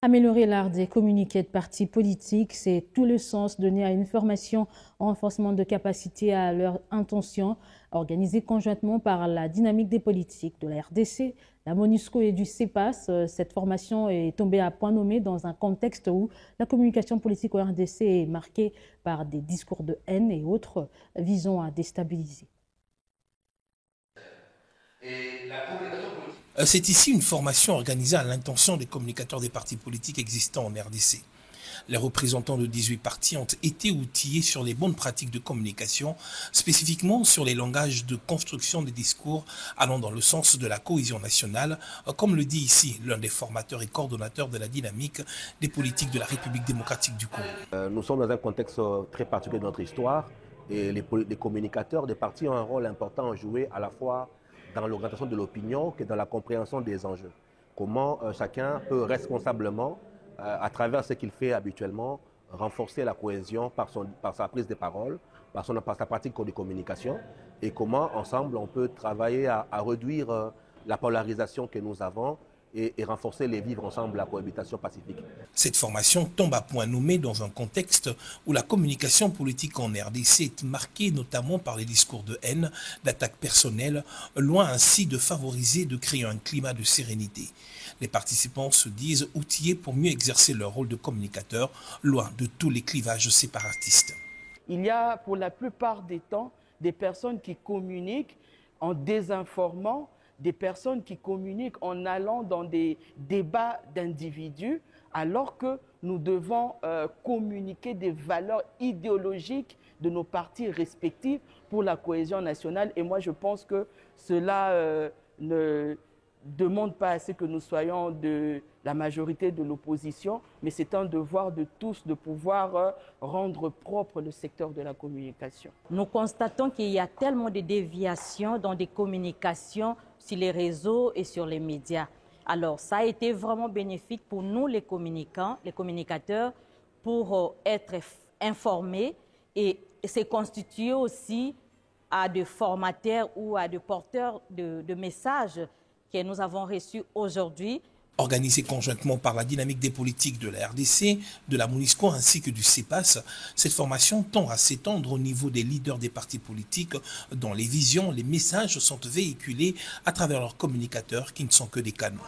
Améliorer l'art des communiqués de partis politiques, c'est tout le sens donné à une formation en renforcement de capacité à leur intention, organisée conjointement par la dynamique des politiques de la RDC, la MONUSCO et du CEPAS. Cette formation est tombée à point nommé dans un contexte où la communication politique au RDC est marquée par des discours de haine et autres visant à déstabiliser. C'est ici une formation organisée à l'intention des communicateurs des partis politiques existants en RDC. Les représentants de 18 partis ont été outillés sur les bonnes pratiques de communication, spécifiquement sur les langages de construction des discours allant dans le sens de la cohésion nationale, comme le dit ici l'un des formateurs et coordonnateurs de la dynamique des politiques de la République démocratique du Congo. Nous sommes dans un contexte très particulier de notre histoire et les communicateurs des partis ont un rôle important à jouer à la fois dans l'orientation de l'opinion que dans la compréhension des enjeux. Comment chacun peut responsablement, à travers ce qu'il fait habituellement, renforcer la cohésion par sa prise de parole, par sa pratique de communication, et comment ensemble on peut travailler à réduire la polarisation que nous avons et renforcer les vivre ensemble, la cohabitation pacifique. Cette formation tombe à point nommé dans un contexte où la communication politique en RDC est marquée notamment par les discours de haine, d'attaques personnelles, loin ainsi de favoriser et de créer un climat de sérénité. Les participants se disent outillés pour mieux exercer leur rôle de communicateur, loin de tous les clivages séparatistes. Il y a pour la plupart des temps des personnes qui communiquent en désinformant, des personnes qui communiquent en allant dans des débats d'individus, alors que nous devons communiquer des valeurs idéologiques de nos partis respectifs pour la cohésion nationale. Et moi, je pense que cela ne demande pas assez que nous soyons de la majorité de l'opposition, mais c'est un devoir de tous de pouvoir rendre propre le secteur de la communication. Nous constatons qu'il y a tellement de déviations dans des communications sur les réseaux et sur les médias. Alors, ça a été vraiment bénéfique pour nous, les communicants, les communicateurs, pour être informés et se constituer aussi à des formateurs ou à des porteurs de messages que nous avons reçus aujourd'hui. Organisée conjointement par la dynamique des politiques de la RDC, de la MONUSCO ainsi que du CEPAS, cette formation tend à s'étendre au niveau des leaders des partis politiques dont les visions, les messages sont véhiculés à travers leurs communicateurs qui ne sont que des canaux.